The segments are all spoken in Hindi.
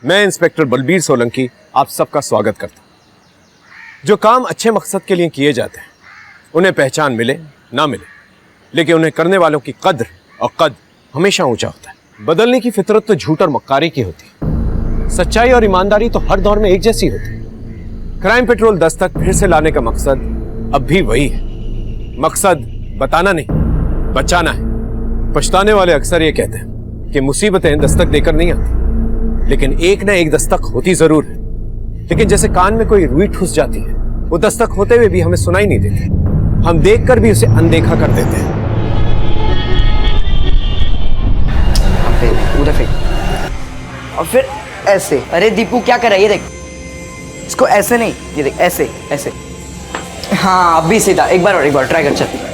मैं इंस्पेक्टर बलबीर सोलंकी आप सबका स्वागत करता हूं। जो काम अच्छे मकसद के लिए किए जाते हैं उन्हें पहचान मिले ना मिले, लेकिन उन्हें करने वालों की कद्र और कद हमेशा ऊंचा होता है। बदलने की फितरत तो झूठ और मक्कारी की होती है, सच्चाई और ईमानदारी तो हर दौर में एक जैसी होती है। क्राइम पेट्रोल 10 तक फिर से लाने का मकसद अब भी वही है। मकसद बताना नहीं, बचाना है। पछताने वाले अक्सर ये कहते हैं कि मुसीबतें दस्तक देकर नहीं आती, लेकिन एक ना एक दस्तक होती जरूर है। लेकिन जैसे कान में कोई रुई ठुस जाती है, वो दस्तक होते हुए भी हमें सुनाई नहीं देती, हम देखकर भी उसे अनदेखा कर देते हैं। उधर फेंक और फिर ऐसे। अरे दीपू क्या कर रहा है, ये देख, इसको ऐसे नहीं, ये देख ऐसे ऐसे। हाँ अभी सीधा, एक बार ट्राई कर। चल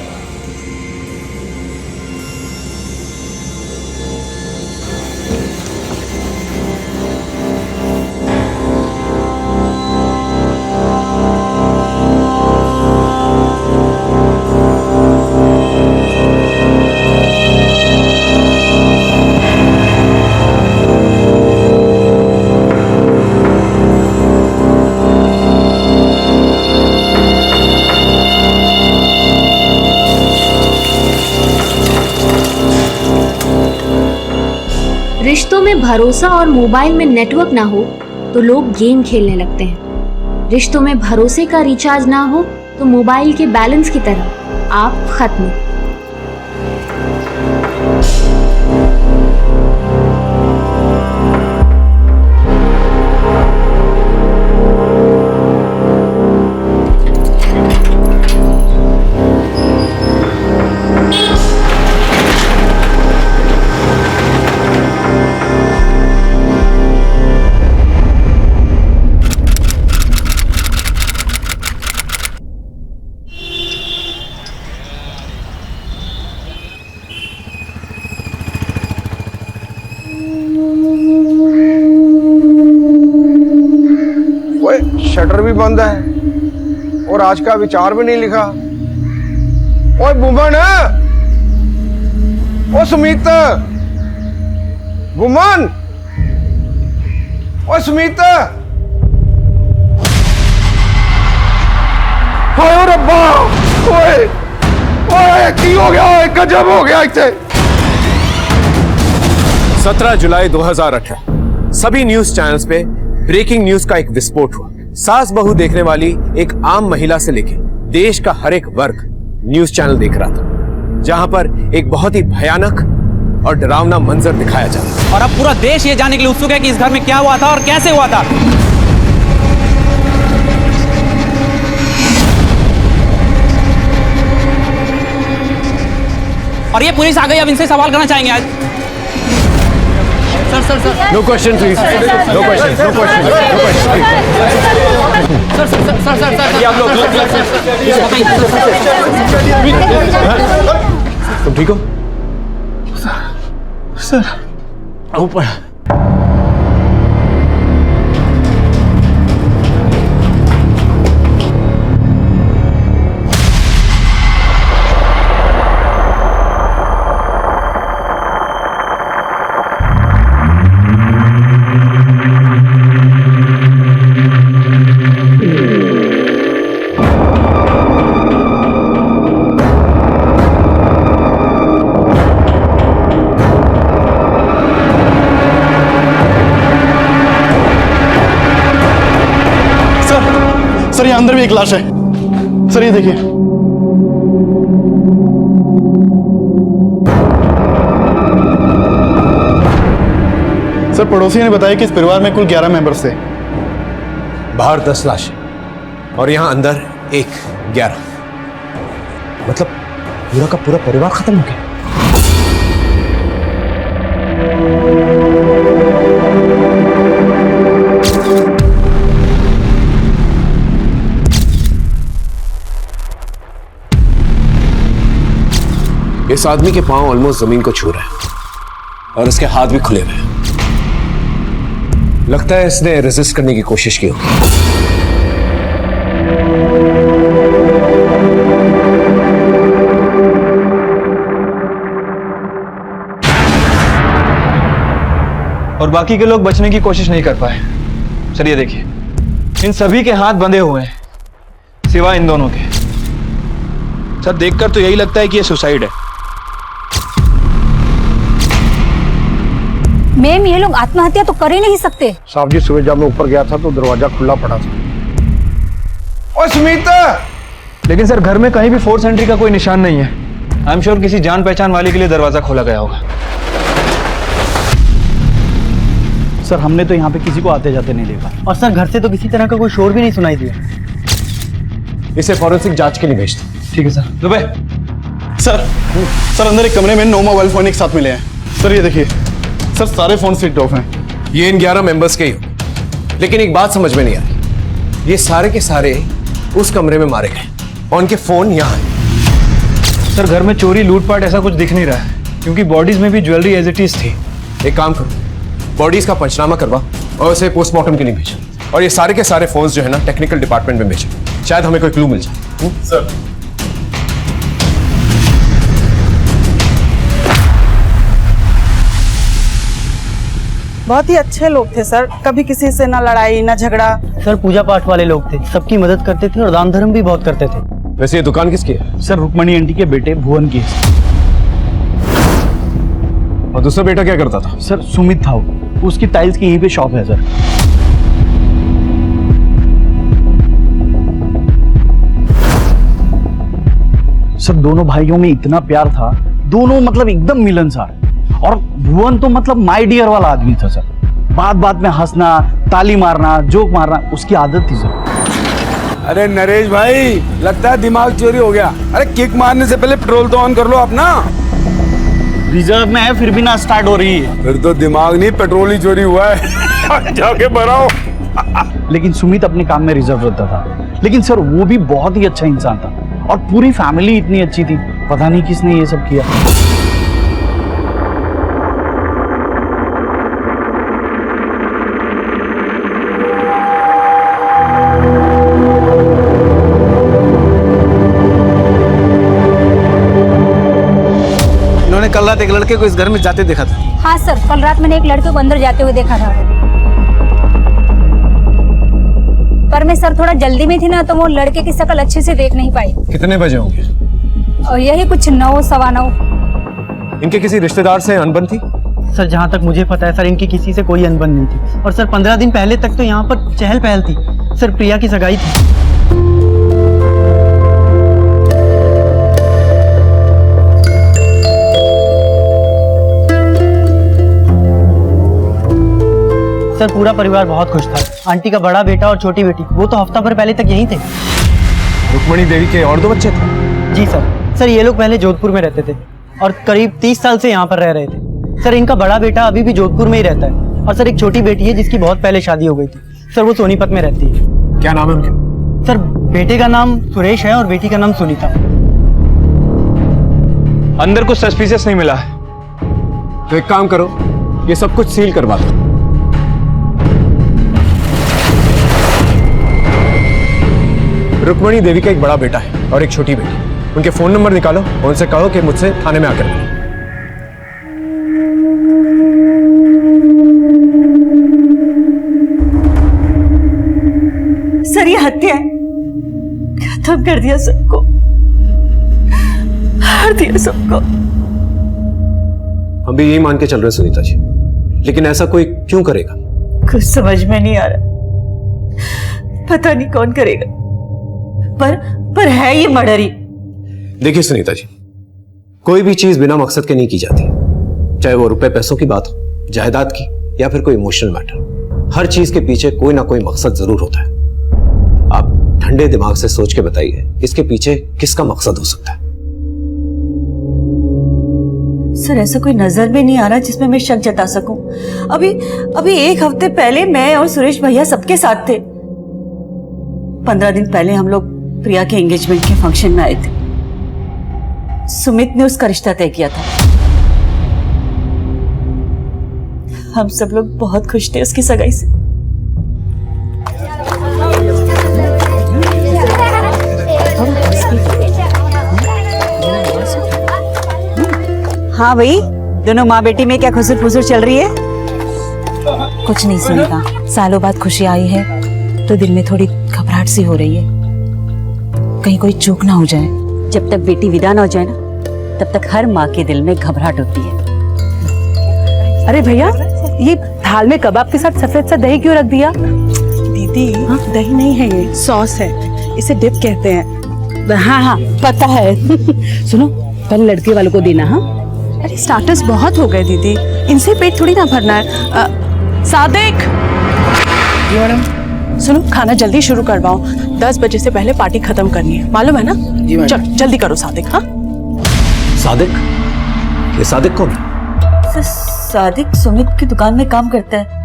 रिश्तों में भरोसा और मोबाइल में नेटवर्क ना हो तो लोग गेम खेलने लगते हैं। रिश्तों में भरोसे का रिचार्ज ना हो तो मोबाइल के बैलेंस की तरह आप खत्म। शटर भी बंद है और आज का विचार भी नहीं लिखा। ओए बुमन, ओ सुमित, बुमन, ओ सुमित। हाय रब्बा, ओए ओए की हो गया, ओए गजब हो गया इसे। 17 जुलाई 2018 सभी न्यूज चैनल्स पे ब्रेकिंग न्यूज का एक विस्फोट हुआ। सास बहू देखने वाली एक आम महिला से लेकर देश का हर एक वर्ग न्यूज चैनल देख रहा था, जहां पर एक बहुत ही भयानक और डरावना मंजर दिखाया जा रहा था। और अब पूरा देश ये जानने के लिए उत्सुक है कि इस घर में क्या हुआ था और कैसे हुआ था। और ये पुलिस आ गई, अब इनसे सवाल करना चाहेंगे आज। Sir no question please, no question, no question, no question. Sir आप लोग तुम ठीक हो? सर ऊपर सर, यहाँ अंदर भी एक लाश है। सर ये देखिए। सर पड़ोसी ने बताया कि इस परिवार में कुल 11 मेंबर्स थे। बाहर 10 लाशें और यहाँ अंदर 11, मतलब पूरा का पूरा परिवार खत्म हो गया। इस आदमी के पांव ऑलमोस्ट जमीन को छू रहे हैं और इसके हाथ भी खुले हुए हैं। लगता है इसने रेजिस्ट करने की कोशिश की होगी। और बाकी के लोग बचने की कोशिश नहीं कर पाए। सर ये देखिए, इन सभी के हाथ बंधे हुए हैं सिवाय इन दोनों के। सर देखकर तो यही लगता है कि ये सुसाइड है। मैम ये लोग आत्महत्या तो कर ही नहीं सकते। साहब जी सुबह जब मैं ऊपर गया था तो दरवाजा खुला पड़ा था। ओ सुमित! लेकिन सर घर में कहीं भी फोर्स एंट्री का कोई निशान नहीं है। आई एम श्योर किसी जान पहचान वाले के लिए दरवाजा खोला गया होगा। सर हमने तो यहाँ पे किसी को आते जाते नहीं देखा, और सर घर से तो किसी तरह का कोई शोर भी नहीं सुनाई दिया। इसे फॉरेंसिक जांच के लिए भेजते हैं। ठीक है सर। दुबे सर अंदर एक कमरे में 9 मोबाइल फोन एक साथ मिले हैं। सर ये देखिए, सर सारे फोन स्विच ऑफ हैं। ये इन 11 मेंबर्स के ही हो, लेकिन एक बात समझ में नहीं आ रही, ये सारे के सारे उस कमरे में मारे गए और उनके फोन यहाँ हैं। सर घर में चोरी लूटपाट ऐसा कुछ दिख नहीं रहा है, क्योंकि बॉडीज में भी ज्वेलरी एज इट इज थी। एक काम करो, बॉडीज का पंचनामा करवा और उसे पोस्टमार्टम के लिए भेजो, और ये सारे के सारे फोन्स जो है ना टेक्निकल डिपार्टमेंट में भेजो, शायद हमें कोई क्लू मिल जाए। सर बहुत ही अच्छे लोग थे सर, कभी किसी से ना लड़ाई ना झगड़ा। सर पूजा पाठ वाले लोग थे, सबकी मदद करते थे और दान धर्म भी बहुत करते थे। वैसे ये दुकान किसकी है? सर रुक्मणी आंटी के बेटे भुवन की। और दूसरा बेटा क्या करता था? सर सुमित था वो, उसकी टाइल्स की यहीं पे शॉप है सर। सर दोनों भाइयों में इतना प्यार था, दोनों मतलब एकदम मिलनसार। और भुवन तो मतलब माय डियर वाला आदमी था सर। बात बात में हंसना, ताली मारना, जोक मारना उसकी आदत थी सर। अरे नरेश भाई, लगता है दिमाग चोरी हो गया। अरे किक मारने से पहले पेट्रोल तो ऑन कर लो अपना। रिजर्व में है फिर भी ना स्टार्ट हो रही है। फिर तो दिमाग नहीं पेट्रोल ही चोरी हुआ है। जाके भराओ। लेकिन सुमित अपने काम में रिजर्व रहता था। लेकिन सर वो भी बहुत ही अच्छा इंसान था, और पूरी फैमिली इतनी अच्छी थी, पता नहीं किसने ये सब किया। इन्होंने कल रात एक लड़के को इस घर में जाते देखा था। हाँ सर, कल रात मैंने एक लड़के को अंदर जाते हुए देखा था, पर मैं सर थोड़ा जल्दी में थी ना, तो वो लड़के की शक्ल अच्छे से देख नहीं पाई। कितने बजे होंगे? और यही कुछ 9 सवा 9। इनके किसी रिश्तेदार से अनबन थी? सर जहाँ तक मुझे पता है सर, इनकी किसी से कोई अनबन नहीं थी। और सर 15 दिन पहले तक तो यहाँ पर चहल पहल थी। सर प्रिया की सगाई थी। सर पूरा परिवार बहुत खुश था। आंटी का बड़ा बेटा और छोटी बेटी, वो तो हफ्ता भर पहले तक यहीं थे। रुक्मणी देवी के और 2 बच्चे थे? जी सर। सर ये लोग पहले जोधपुर में रहते थे और करीब 30 साल से यहाँ पर रह रहे थे। सर इनका बड़ा बेटा अभी भी जोधपुर में ही रहता है, और सर एक छोटी बेटी है जिसकी बहुत पहले शादी हो गई थी। सर वो सोनीपत में रहती है। क्या नाम है उनके? सर बेटे का नाम सुरेश है और बेटी का नाम सुनीता। अंदर कुछ सस्पिशियस नहीं मिला है। तो एक काम करो, ये सब कुछ सील करवा दो। रुक्मणी देवी का एक बड़ा बेटा है और एक छोटी बेटी। उनके फोन नंबर निकालो और उनसे कहो कि मुझसे थाने में आकर मिलें। सर ये हत्या है, खत्म कर दिया सबको, हार दिया सबको। हम भी यही मान के चल रहे हैं सुनीता जी, लेकिन ऐसा कोई क्यों करेगा? कुछ समझ में नहीं आ रहा, पता नहीं कौन करेगा, पर है ये मर्डर ही। देखिए सुनीता जी, कोई भी चीज बिना मकसद के नहीं की जाती, चाहे वो रुपए पैसों की बात हो, जायदाद की, या फिर कोई इमोशनल मैटर। हर चीज के पीछे कोई ना कोई मकसद जरूर होता है। आप ठंडे दिमाग से सोच के बताइए, इसके पीछे किसका मकसद हो सकता है? सर ऐसा कोई नजर में नहीं आ रहा जिसमें मैं शक जता सकूं। अभी 1 हफ्ते पहले मैं और सुरेश भैया सबके साथ थे। 15 दिन पहले हम लोग प्रिया के एंगेजमेंट के फंक्शन में आए थे। सुमित ने उसका रिश्ता तय किया था। हम सब लोग बहुत खुश थे उसकी सगाई से। हाँ भाई, दोनों माँ बेटी में क्या खुसुर फुसुर चल रही है? कुछ नहीं सुनेगा। सालों बाद खुशी आई है तो दिल में थोड़ी घबराहट सी हो रही है, कहीं कोई चूक ना हो जाए। जब तक बेटी विदा ना हो जाए ना, तब तक हर माँ के दिल में घबराहट होती है। अरे भैया, ये थाल में कबाब के साथ सफेद सा दही क्यों रख दिया? दीदी दही नहीं है, ये सॉस है, इसे डिप कहते हैं। हाँ हाँ पता है। सुनो, पहले लड़के वालों को देना। हाँ अरे स्टार्टर्स बहुत हो गए दीदी, इनसे पेट थोड़ी ना भरना है। सादिक, जी मैडम। सुनो, खाना जल्दी शुरू करवाओ, 10 बजे से पहले पार्टी खत्म करनी है, मालूम है ना? जी मैडम। चल जल्दी करो सादिक। हाँ सादिक? ये सादिक कौन है? सादिक सुमित की दुकान में काम करता है।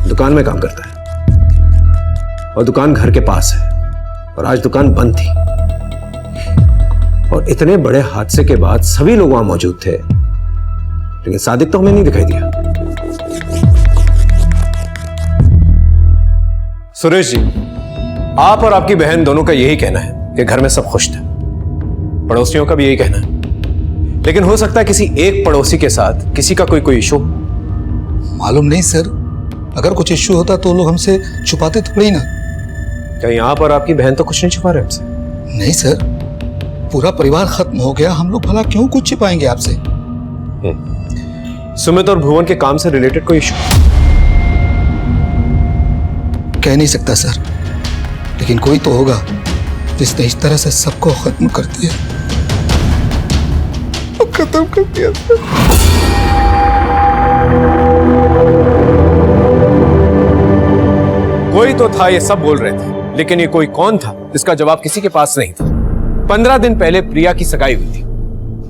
दुकान में काम करता है और दुकान घर के पास है, और आज दुकान बंद थी और इतने बड़े हादसे के बाद सभी लोग वहां मौजूद थे, लेकिन सादिक तो हमें नहीं दिखाई दिया। सुरेश जी, आप और आपकी बहन दोनों का यही कहना है कि घर में सब खुश थे, पड़ोसियों का भी यही कहना है, लेकिन हो सकता है किसी एक पड़ोसी के साथ किसी का कोई इशू। मालूम नहीं सर, अगर कुछ इश्यू होता तो लोग हमसे छुपाते थोड़ी ना। कहीं आप और आपकी बहन तो कुछ नहीं छुपा रहे हमसे? नहीं सर, पूरा परिवार खत्म हो गया, हम लोग भला क्यों कुछ छिपाएंगे आपसे? सुमित और भुवन के काम से रिलेटेड कोई इशू? कह नहीं सकता सर, लेकिन कोई तो होगा जिसने इस तरह से सबको खत्म कर दिया। खत्म कर दिया सर। कोई तो था, ये सब बोल रहे थे, लेकिन ये कोई कौन था इसका जवाब किसी के पास नहीं था। 15 दिन पहले प्रिया की सगाई हुई थी,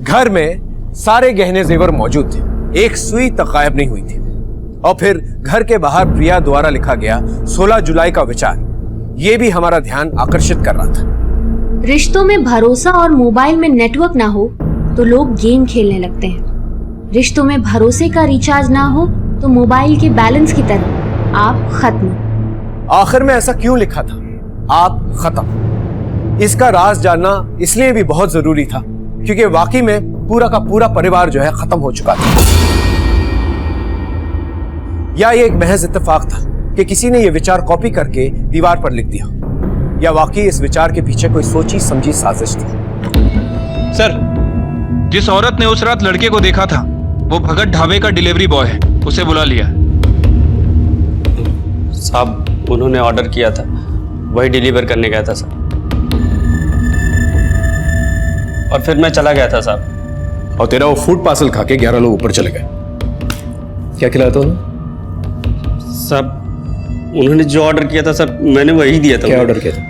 घर में सारे गहने जेवर मौजूद थे, एक सुई तक गायब नहीं हुई थी, और फिर घर के बाहर प्रिया द्वारा लिखा गया 16 जुलाई का विचार, ये भी हमारा ध्यान आकर्षित कर रहा था। रिश्तों में भरोसा और मोबाइल में नेटवर्क ना हो तो लोग गेम खेलने लगते हैं। रिश्तों में भरोसे का रिचार्ज ना हो तो मोबाइल के बैलेंस की तरह आप खत्म। आखिर में ऐसा क्यों लिखा था, आप खत्म? इसका राज जानना इसलिए भी बहुत जरूरी था क्योंकि वाकई में पूरा का पूरा परिवार जो है खत्म हो चुका था। या ये एक महज इत्तेफाक था कि किसी ने ये विचार कॉपी करके दीवार पर लिख दिया, या वाकई इस विचार के पीछे कोई सोची समझी साजिश थी? सर, जिस औरत ने उस रात लड़के को देखा था वो भगत ढाबे का डिलीवरी बॉय है, उसे बुला लिया। साहब, उन्होंने ऑर्डर किया था, वही डिलीवर करने गया था सर, और फिर मैं चला गया था साहब। और तेरा वो फूड पार्सल खा के 11 लोग ऊपर चले गए। क्या खिलाया था उन्होंने? साहब, उन्होंने जो ऑर्डर किया था सर, मैंने वही दिया था। क्या ऑर्डर किया था?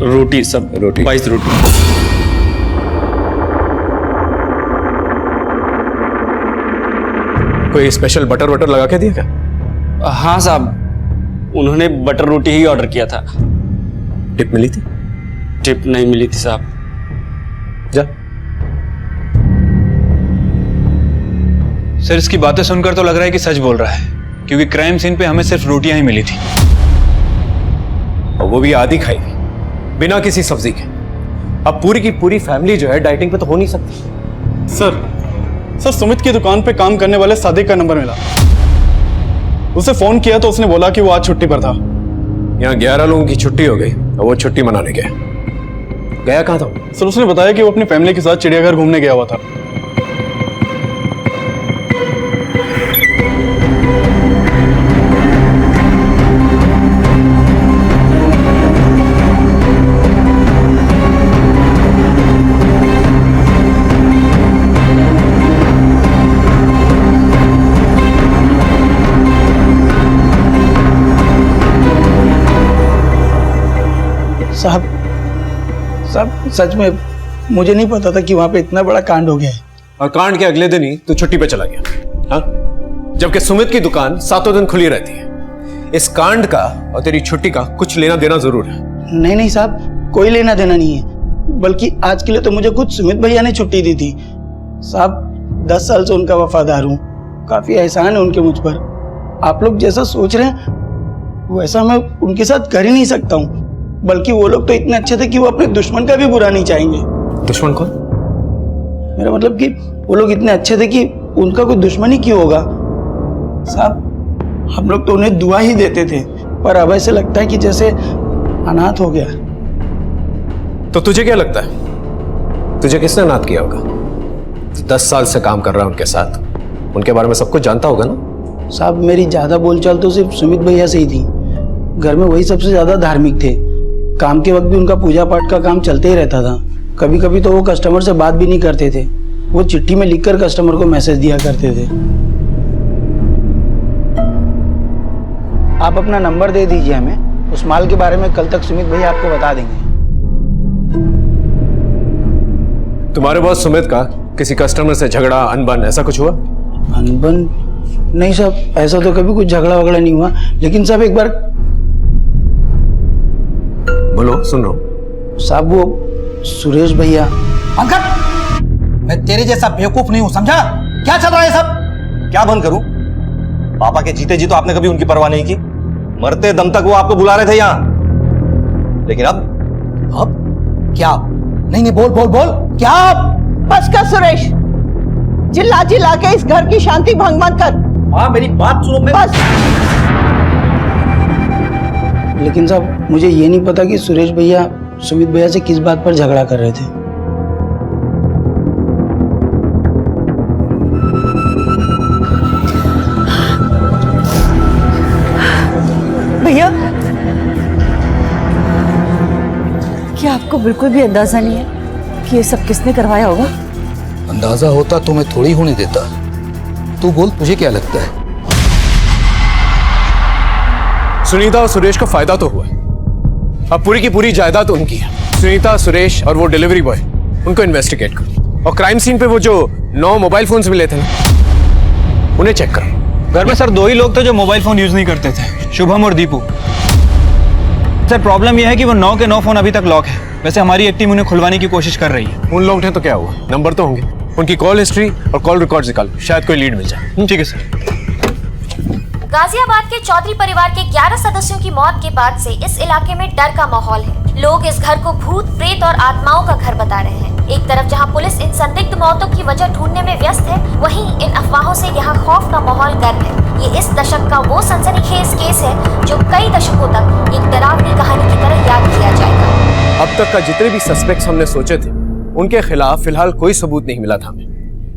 रोटी सब, रोटी 22 रोटी। कोई स्पेशल बटर वटर लगा के दिया क्या? हाँ साहब, उन्होंने बटर रोटी ही ऑर्डर किया था। टिप मिली थी? टिप नहीं मिली थी साहब। जा। सर, इसकी बातें सुनकर तो लग रहा है कि सच बोल रहा है, क्योंकि क्राइम सीन पे हमें सिर्फ रोटियां ही मिली थी, और वो भी आधी खाई थी, बिना किसी सब्जी के। अब पूरी की पूरी फैमिली जो है डाइटिंग पे तो हो नहीं सकती। सर, सुमित की दुकान पे काम करने वाले सादिक का नंबर मिला, उसे फोन किया तो उसने बोला कि वो आज छुट्टी पर था। यहाँ 11 लोगों की छुट्टी हो गई और वो छुट्टी मनाने गया कहाँ था? सर, उसने बताया कि वो अपनी फैमिली के साथ चिड़ियाघर घूमने गया हुआ था। साहब, सच में मुझे नहीं पता था कि वहां पे इतना बड़ा कांड हो गया है। और कांड के अगले दिन ही तो छुट्टी पे चला गया, हाँ? जबकि सुमित की दुकान 7 दिन खुली रहती है। इस कांड का और तेरी छुट्टी का कुछ लेना देना जरूर है। नहीं साहब, कोई लेना देना नहीं है, बल्कि आज के लिए तो मुझे खुद सुमित भैया ने छुट्टी दी थी। साहब, 10 साल से उनका वफादार हूँ, काफी एहसान है उनके मुझ पर। आप लोग जैसा सोच रहे हैं वैसा मैं उनके साथ कर ही नहीं सकता हूँ, बल्कि वो लोग तो इतने अच्छे थे कि वो अपने दुश्मन का भी बुरा नहीं चाहेंगे। दुश्मन कौन? मेरा मतलब कि वो लोग इतने अच्छे थे कि उनका कोई दुश्मनी क्यों होगा। साहब हम लोग तो उन्हें दुआ ही देते थे, पर अब ऐसे लगता है कि जैसे अनाथ हो गया। तो तुझे क्या लगता है, तुझे किसने अनाथ किया होगा? 10 साल से काम कर रहा है उनके साथ, उनके बारे में सब कुछ जानता होगा ना? साहब मेरी ज्यादा बोलचाल तो सिर्फ सुमित भैया से ही थी। घर में वही सबसे ज्यादा धार्मिक थे। काम के वक्त भी उनका पूजा पाठ का काम चलते ही रहता था। कभी कभी तो वो कस्टमर से बात भी नहीं करते थे, वो चिट्ठी में लिखकर कस्टमर को मैसेज दिया करते थे। आप अपना नंबर दे दीजिए हमें, उस माल के बारे में कल तक सुमित भैया आपको बता देंगे। तुम्हारे बॉस सुमित का किसी कस्टमर से झगड़ा, अनबन ऐसा कुछ हुआ? अनबन? नहीं साहब, ऐसा तो कभी कुछ झगड़ा वगड़ा नहीं हुआ, लेकिन साहब एक बार। बोलो, सुन रहा हूं। साहब वो सुरेश भैया। अंकल, मैं तेरे जैसा बेवकूफ नहीं हूं, समझा? क्या चल रहा है सब? क्या बंद करूं? पापा के जीते जी तो आपने कभी उनकी परवाह नहीं की, मरते दम तक वो आपको बुला रहे थे यहां, लेकिन अब क्या? नहीं बोल बोल बोल, क्या? बस कर सुरेश, चिल्ला चिल्ला के इस घर की शांति भंग मत कर। हाँ मेरी बात सुनो। बस। लेकिन साहब मुझे ये नहीं पता कि सुरेश भैया सुमित भैया से किस बात पर झगड़ा कर रहे थे। भैया क्या आपको बिल्कुल भी अंदाजा नहीं है कि ये सब किसने करवाया होगा? अंदाजा होता तो मैं थोड़ी होने देता। तू बोल, तुझे क्या लगता है? सुनीता और सुरेश को फायदा तो हुआ, अब पूरी की पूरी जायदाद उनकी है। सुनीता, सुरेश और वो डिलीवरी बॉय, उनको इन्वेस्टिगेट करो। और क्राइम सीन पे वो जो 9 मोबाइल फोन्स मिले थे ना, उन्हें चेक करो। घर में सर 2 ही लोग थे जो मोबाइल फोन यूज नहीं करते थे, शुभम और दीपू। सर प्रॉब्लम यह है कि वो 9 के 9 फोन अभी तक लॉक है। वैसे हमारी एक टीम उन्हें खुलवाने की कोशिश कर रही है। उन लोग ने तो क्या हुआ, नंबर तो होंगे, उनकी कॉल हिस्ट्री और कॉल रिकॉर्ड्स निकालो, शायद कोई लीड मिल जाए। ठीक है सर। गाजियाबाद के चौधरी परिवार के 11 सदस्यों की मौत के बाद से इस इलाके में डर का माहौल है। लोग इस घर को भूत, प्रेत और आत्माओं का घर बता रहे हैं। एक तरफ जहां पुलिस इन संदिग्ध मौतों की वजह ढूंढने में व्यस्त है, वहीं इन अफवाहों से यहां खौफ का माहौल गर्म है। ये इस दशक का वो सनसनीखेज केस है जो कई दशकों तक एक डरावनी कहानी की तरह याद किया जाएगा। अब तक का जितने भी सस्पेक्ट्स हमने सोचे थे, उनके खिलाफ फिलहाल कोई सबूत नहीं मिला था हमें,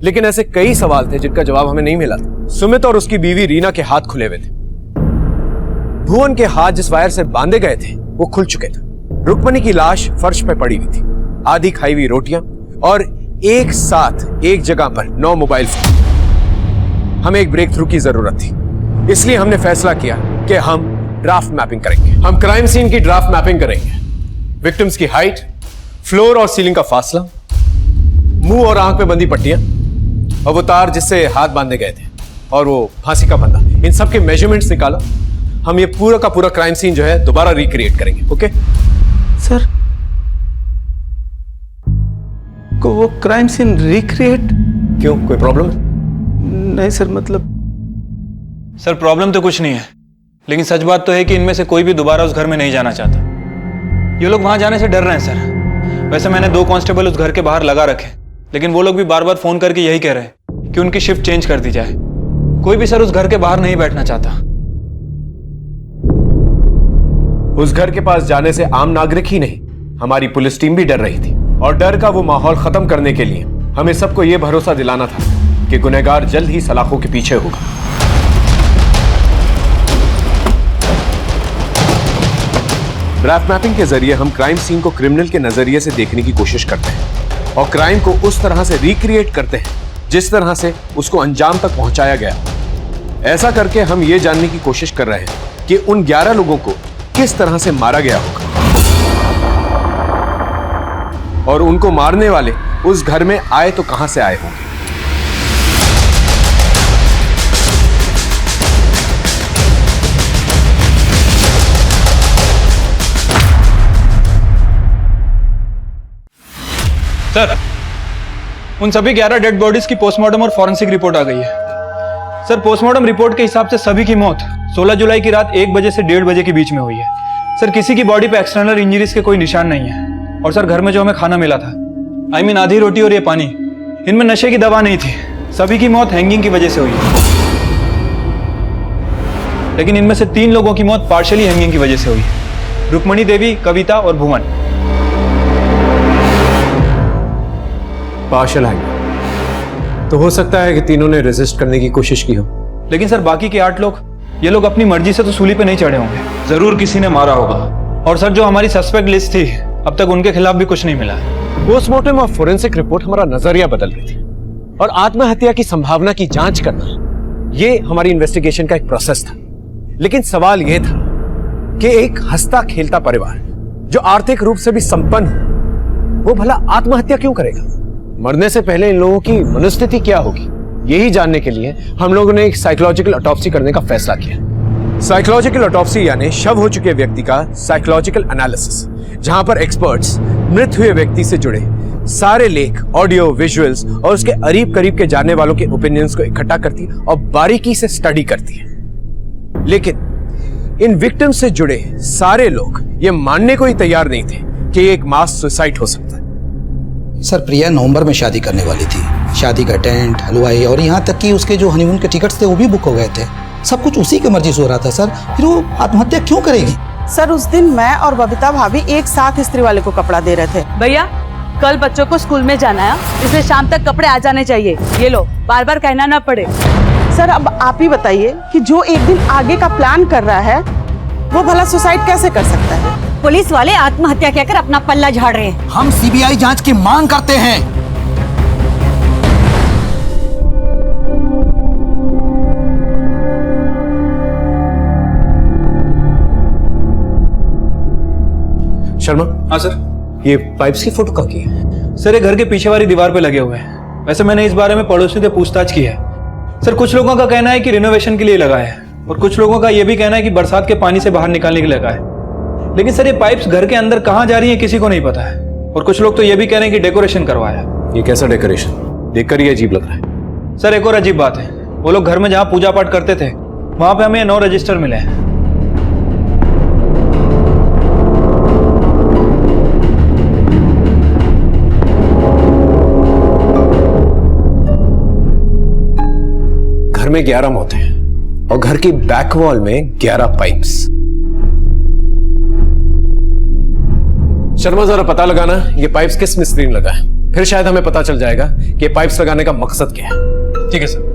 लेकिन ऐसे कई सवाल थे जिनका जवाब हमें नहीं मिला था। सुमित और उसकी बीवी रीना के हाथ खुले हुए थे। भुवन के हाथ जिस वायर से बांधे गए थे वो खुल चुके थे। रुक्मणी की लाश फर्श पे पड़ी हुई थी, आधी खाई हुई रोटियां और एक साथ एक जगह पर 9 मोबाइल फोन। हमें एक ब्रेक थ्रू की जरूरत थी, इसलिए हमने फैसला किया कि हम ड्राफ्ट मैपिंग करेंगे। हम क्राइम सीन की ड्राफ्ट मैपिंग करेंगे। विक्टिम्स की हाइट, फ्लोर और सीलिंग का फासला, मुंह और आंख पे बंधी पट्टियां और वो तार जिससे हाथ बांधे गए थे और वो फांसी का फंदा, इन सब के मेजरमेंट्स निकाला। हम ये पूरा का पूरा क्राइम सीन जो है दोबारा रिक्रिएट करेंगे। ओके सर, को वो क्राइम सीन रिक्रिएट? क्यों, कोई प्रॉब्लम है? नहीं सर, मतलब सर प्रॉब्लम तो कुछ नहीं है, लेकिन सच बात तो है कि इनमें से कोई भी दोबारा उस घर में नहीं जाना चाहता। ये लोग वहां जाने से डर रहे हैं सर। वैसे मैंने 2 कांस्टेबल उस घर के बाहर लगा रखे, लेकिन वो लोग भी बार बार फोन करके यही कह रहे हैं कि उनकी शिफ्ट चेंज कर दी जाए। कोई भी सर उस घर के बाहर नहीं बैठना चाहता। उस घर के पास जाने से आम नागरिक ही नहीं, हमारी पुलिस टीम भी डर रही थी। और डर का वो माहौल खत्म करने के लिए हमें सबको ये भरोसा दिलाना था कि गुनहगार जल्द ही सलाखों के पीछे होगा। ड्राफ्ट मैपिंग के जरिए हम क्राइम सीन को क्रिमिनल के नजरिए से देखने की कोशिश करते हैं और क्राइम को उस तरह से रिक्रिएट करते हैं जिस तरह से उसको अंजाम तक पहुंचाया गया। ऐसा करके हम ये जानने की कोशिश कर रहे हैं कि उन 11 लोगों को किस तरह से मारा गया होगा और उनको मारने वाले उस घर में आए तो कहां से आए होंगे। सर उन सभी 11 डेड बॉडीज की पोस्टमार्टम और फॉरेंसिक रिपोर्ट आ गई है। सर पोस्टमार्टम रिपोर्ट के हिसाब से सभी की मौत 16 जुलाई की रात 1 बजे से 1:30 बजे के बीच में हुई है। सर किसी की बॉडी पे एक्सटर्नल इंजरीज के कोई निशान नहीं है। और सर घर में जो हमें खाना मिला था, आधी रोटी और ये पानी, इनमें नशे की दवा नहीं थी, सभी की मौत हैंगिंग की वजह से हुई है। लेकिन इनमें से 3 लोगों की मौत पार्शियली हैंगिंग की वजह से हुई है, रुक्मणी देवी, कविता और भुवन। पार्शियल हैंगिंग तो हो सकता है कि तीनों ने रेजिस्ट करने की कोशिश की हो। लेकिन सर बाकी के 8 लोग, ये लोग अपनी मर्जी से तो सूली पे नहीं चढ़े होंगे, जरूर किसी ने मारा होगा। और सर जो हमारी सस्पेक्ट लिस्ट थी, अब तक उनके खिलाफ भी कुछ नहीं मिला है। पोस्टमार्टम और फोरेंसिक रिपोर्ट हमारा नजरिया बदल रही थी, और आत्महत्या की संभावना की जांच करना ये हमारी इन्वेस्टिगेशन का एक प्रोसेस था। लेकिन सवाल यह था कि एक हंसता खेलता परिवार जो आर्थिक रूप से भी संपन्न हो, वो भला आत्महत्या क्यों करेगा? मरने से पहले इन लोगों की मनोस्थिति क्या होगी, यही जानने के लिए हम लोगों ने एक साइकोलॉजिकल ऑटोप्सी करने का फैसला किया। साइकोलॉजिकल ऑटोप्सी यानी शव हो चुके व्यक्ति का साइकोलॉजिकल एनालिसिस, जहां पर एक्सपर्ट्स मृत हुए व्यक्ति से जुड़े सारे लेख, ऑडियो, विजुअल्स और उसके करीब करीब के जानने वालों के ओपिनियंस को इकट्ठा करती है और बारीकी से स्टडी करती है। लेकिन इन विक्टिम से जुड़े सारे लोग ये मानने को ही तैयार नहीं थे कि एक मास सुसाइड हो सकता है। सर, प्रिया नवंबर में शादी करने वाली थी। शादी का टेंट, हलवाई और यहाँ तक कि उसके जो हनीमून के टिकट्स थे वो भी बुक हो गए थे। सब कुछ उसी की मर्जी से हो रहा था सर, फिर वो आत्महत्या क्यों करेगी? सर उस दिन मैं और बबीता भाभी एक साथ इस्त्री वाले को कपड़ा दे रहे थे। भैया कल बच्चों को स्कूल में जाना है, इसलिए शाम तक कपड़े आ जाने चाहिए। ये लो, बार बार कहना ना पड़े। सर अब आप ही बताइए कि जो एक दिन आगे का प्लान कर रहा है वो भला सुसाइड कैसे कर सकता है? पुलिस वाले आत्महत्या कहकर अपना पल्ला झाड़ रहे हैं। हम सीबीआई जांच की मांग करते हैं। शर्मा। हाँ सर। ये पाइप्स की फोटो कहाँ की है? सर ये घर के पीछे वाली दीवार पे लगे हुए हैं। वैसे मैंने इस बारे में पड़ोसी से पूछताछ की है। सर कुछ लोगों का कहना है कि रिनोवेशन के लिए लगा है, और कुछ लोगों का यह भी कहना है कि बरसात के पानी से बाहर निकालने के लिए लगा है। लेकिन सर ये पाइप्स घर के अंदर कहाँ जा रही है किसी को नहीं पता है। और कुछ लोग तो ये भी कह रहे हैं कि डेकोरेशन करवाया। ये कैसा डेकोरेशन? देखकर ही अजीब लग रहा है। सर एक और अजीब बात है, वो लोग घर में जहाँ पूजा पाठ करते थे वहां पे हमें 9 रजिस्टर मिले हैं। घर में 11 मौतें हैं और घर की बैक वॉल में 11 पाइप्स। शर्मा जरा पता लगाना ये पाइप्स किस मिस्त्री ने लगा है, फिर शायद हमें पता चल जाएगा कि पाइप्स लगाने का मकसद क्या है। ठीक है सर।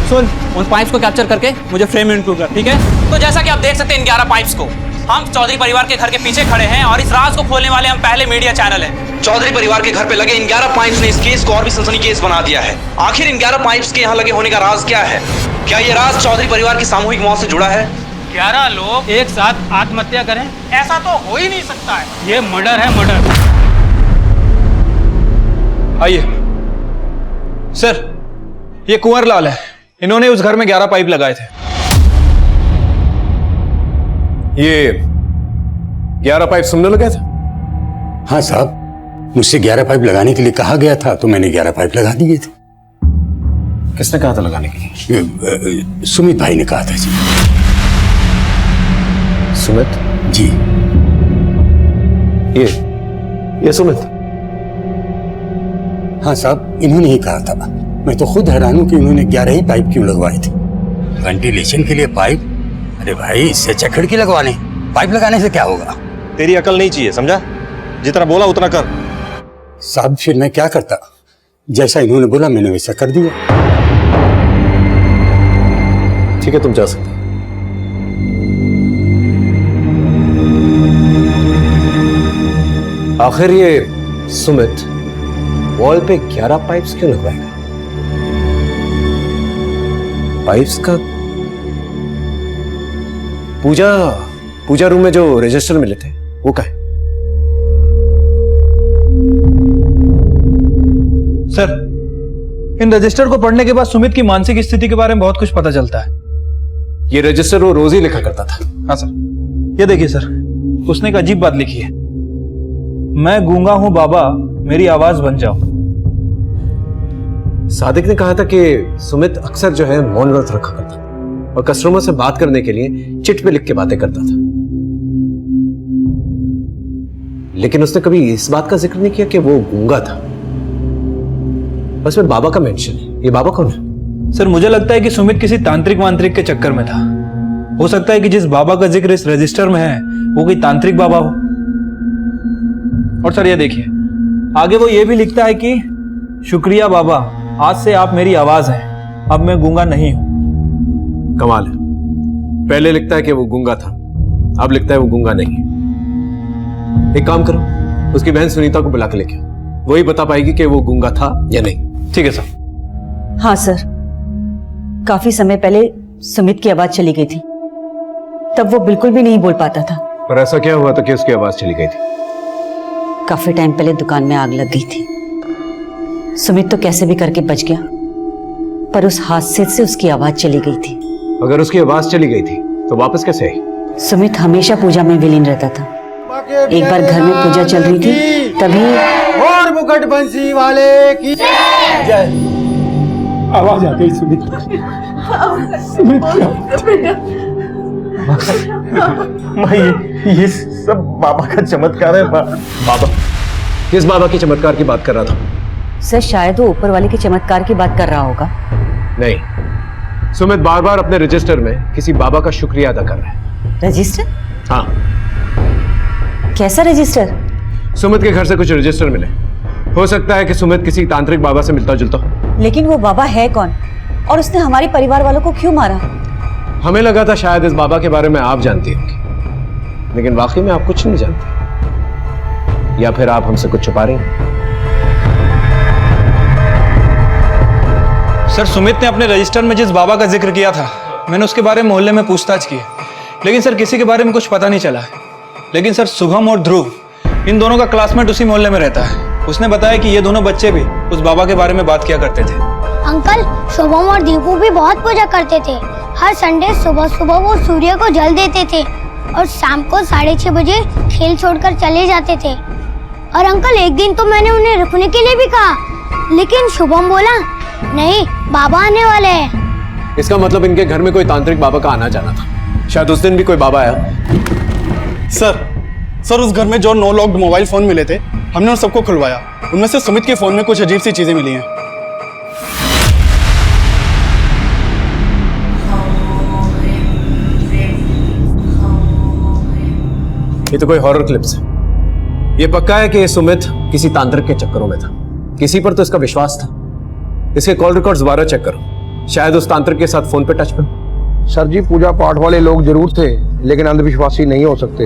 सुन, उन पाइप्स को कैप्चर करके मुझे फ्रेम में इंक्लूड कर, ठीक है? तो जैसा कि आप देख सकते हैं इन 11 पाइप्स को, हम चौधरी परिवार के घर के पीछे खड़े हैं और इस राज को खोलने वाले हम पहले मीडिया चैनल हैं। चौधरी परिवार के घर पे लगे इन 11 पाइप्स ने इस केस को और भी सनसनीखेज बना दिया है। आखिर इन 11 पाइप्स के यहाँ लगे होने का राज क्या है? क्या ये राज चौधरी परिवार की सामूहिक मौत से जुड़ा है? 11 लोग एक साथ आत्महत्या करें, ऐसा तो हो ही नहीं सकता है। ये मर्डर है, मर्डर। आइए सर, ये कुंवर लाल है, इन्होंने उस घर में 11 पाइप लगाए थे। ये 11 पाइप सुनने लगे थे? हाँ साहब, मुझसे 11 पाइप लगाने के लिए कहा गया था तो मैंने 11 पाइप लगा दिए थे। किसने कहा था लगाने के लिए? सुमित भाई ने कहा था जी। सुमित जी? ये सुमित? हाँ साहब, इन्होंने ही कहा था। मैं तो खुद हैरान हूं कि इन्होंने 11 ही पाइप क्यों लगवाए थे। वेंटिलेशन के लिए पाइप? अरे भाई, इससे अच्छा खिड़की लगवा लें। पाइप लगाने से क्या होगा? तेरी अकल नहीं चाहिए, समझा? जितना बोला उतना कर। साहब फिर मैं क्या करता? जैसा इन्होंने बोला मैंने वैसा कर दिया। ठीक है, तुम जा सकते हो। आखिर ये सुमित वॉल पे 11 पाइप्स क्यों लगवाएगा? पाइप्स का पूजा रूम में जो रजिस्टर मिले थे वो कहाँ है? सर इन रजिस्टर को पढ़ने के बाद सुमित की मानसिक स्थिति के बारे में बहुत कुछ पता चलता है। ये रजिस्टर वो रोज ही लिखा करता था। हाँ सर, ये देखिए सर, उसने एक अजीब बात लिखी है। मैं गूंगा हूं बाबा, मेरी आवाज बन जाओ। सादिक ने कहा था कि सुमित अक्सर जो है मौन व्रत रखा करता और कस्टमर से बात करने के लिए चिट पे लिख के बातें करता था। लेकिन उसने कभी इस बात का जिक्र नहीं किया कि वो गूंगा था। बस में बाबा का मेंशन है। ये बाबा कौन है? सर मुझे लगता है कि सुमित किसी तांत्रिक वांत्रिक के चक्कर में था। हो सकता है कि जिस बाबा का जिक्र इस रजिस्टर में है वो कोई तांत्रिक बाबा हो। और सर ये देखिए, आगे वो ये भी लिखता है कि शुक्रिया बाबा, आज से आप मेरी आवाज हैं, अब मैं गूंगा नहीं हूं। कमाल है, पहले लिखता है कि वो गूंगा था, अब लिखता है वो गूंगा नहीं है। एक काम करो, उसकी बहन सुनीता को बुला के लेके आओ, वही बता पाएगी कि वो गूंगा था या नहीं। ठीक है सर। हाँ सर, काफी समय पहले सुमित की आवाज चली गई थी, तब वो बिल्कुल भी नहीं बोल पाता था। पर ऐसा क्या हुआ था कि उसकी आवाज चली गई थी? काफी टाइम पहले दुकान में आग लग गई थी। सुमित तो कैसे भी करके बच गया, पर उस हादसे से उसकी आवाज चली गई थी। अगर उसकी आवाज चली गई थी तो वापस कैसे आई? सुमित हमेशा पूजा में विलीन रहता था। एक बार घर में पूजा चल रही थी, तभी और मुकुट बंसी वाले की जय। आवाज आ गई सुमित। माँ, ये सब बाबा का चमत्कार है। बाबा? किस बाबा की चमत्कार की बात कर रहा था? सर शायद वो ऊपर वाले के चमत्कार की बात कर रहा होगा। नहीं, सुमित बार बार अपने रजिस्टर में किसी बाबा का शुक्रिया अदा कर रहा है। रजिस्टर? हाँ। कैसा रजिस्टर? सुमित के घर से कुछ रजिस्टर मिले। हो सकता है कि सुमित किसी तांत्रिक बाबा से मिलता जुलता हो। लेकिन वो बाबा है कौन, और उसने हमारे परिवार वालों को क्यों मारा? हमें लगा था शायद इस बाबा के बारे में आप जानती होंगी, लेकिन वाकई में आप कुछ नहीं जानते, या फिर आप हमसे कुछ छुपा रही हैं। सर सुमित ने अपने रजिस्टर में जिस बाबा का जिक्र किया था, मैंने उसके बारे में मोहल्ले में पूछताछ की, लेकिन सर किसी के बारे में कुछ पता नहीं चला है। लेकिन सर शुभम और ध्रुव, इन दोनों का क्लासमेट उसी मोहल्ले में रहता है। उसने बताया कि ये दोनों बच्चे भी उस बाबा के बारे में बात किया करते थे। अंकल, शुभम और दीपू भी बहुत पूजा करते थे। हर संडे सुबह सुबह वो सूर्य को जल देते थे और शाम को 6:30 बजे खेल छोड़कर चले जाते थे। और अंकल, एक दिन तो मैंने उन्हें रुकने के लिए भी कहा, लेकिन शुभम बोला नहीं, बाबा आने वाले हैं। इसका मतलब इनके घर में कोई तांत्रिक बाबा का आना जाना था। शायद उस दिन भी कोई बाबा आया। सर उस घर में जो 9 लॉक्ड मोबाइल फोन मिले थे, हमने उन सबको खुलवाया। उनमें से सुमित के फोन में कुछ अजीब सी चीजें मिली हैं। ये तो कोई हॉरर क्लिप्स है। ये पक्का है कि ये सुमित किसी तांत्रिक के चक्करों में था। किसी पर तो इसका विश्वास था। इसके कॉल रिकॉर्ड्स दोबारा चेक करो, शायद उस तांत्रिक के साथ फोन पे टच में। सर जी, पूजा पाठ वाले लोग जरूर थे, लेकिन अंधविश्वासी नहीं हो सकते।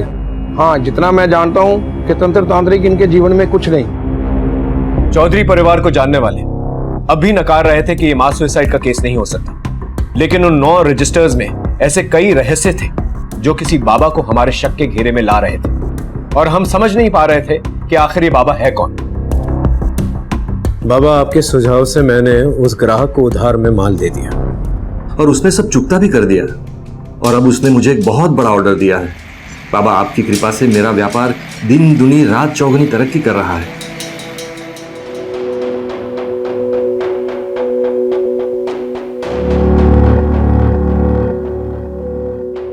हाँ, जितना मैं जानता हूँ कि तंत्र तांत्रिक इनके जीवन में कुछ नहीं। चौधरी परिवार को जानने वाले अब भी नकार रहे थे कि ये मास सुसाइड का केस नहीं हो सकता, लेकिन उन 9 रजिस्टर्स में ऐसे कई रहस्य थे जो किसी बाबा को हमारे शक के घेरे में ला रहे थे, और हम समझ नहीं पा रहे थे कि आखिर ये बाबा है कौन। बाबा, आपके सुझाव से मैंने उस ग्राहक को उधार में माल दे दिया, और उसने सब चुकता भी कर दिया, और अब उसने मुझे एक बहुत बड़ा ऑर्डर दिया है। बाबा, आपकी कृपा से मेरा व्यापार दिन दुनी रात चौगुनी तरक्की कर रहा है।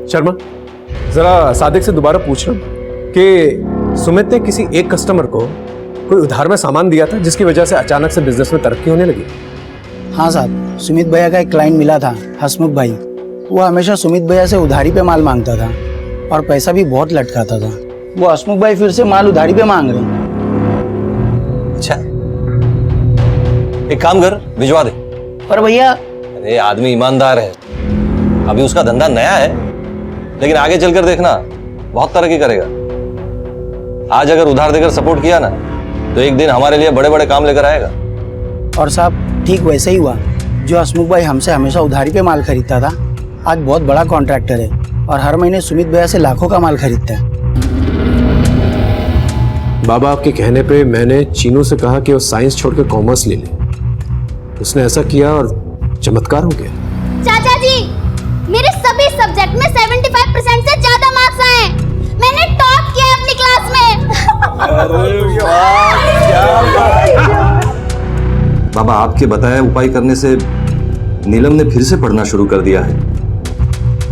शर्मा, जरा सादिक से दोबारा पूछ रहा हूं कि सुमित ने किसी एक कस्टमर को कोई उधार में सामान दिया था जिसकी वजह से अचानक से बिजनेस में तरक्की होने लगी। हाँ साहब, सुमित भैया का एक क्लाइंट मिला था, हसमुख भाई। वो हमेशा सुमित भैया से उधारी पे माल मांगता था और पैसा भी बहुत लटकाता था। वो हसमुख भाई फिर से माल उधारी पे मांग रहे हैं। अच्छा, एक काम कर, भिजवा दे। पर भैया, अरे आदमी ईमानदार है, अभी उसका धंधा नया है, लेकिन आगे चलकर देखना बहुत तरक्की करेगा। आज अगर उधार देकर सपोर्ट किया ना, तो एक दिन हमारे लिए बड़े बड़े काम लेकर आएगा। और साहब, ठीक वैसे ही हुआ। जो हसमुख भाई हमसे हमेशा उधारी पे माल खरीदता था, आज बहुत बड़ा कॉन्ट्रैक्टर है और हर महीने सुमित भैया से लाखों का माल खरीदता है। बाबा, आपके कहने पे मैंने चीनू से कहा कि वो साइंस छोड़ के कॉमर्स ले ले। उसने ऐसा किया और चमत्कार हो गया। चाचा जी, मेरे सभी सब्जेक्ट में 75% से ज्यादा मार्क्स आए। मैंने टॉप किया अपनी क्लास में। बाबा, आपके बताए उपाय करने से नीलम ने फिर से पढ़ना शुरू कर दिया है।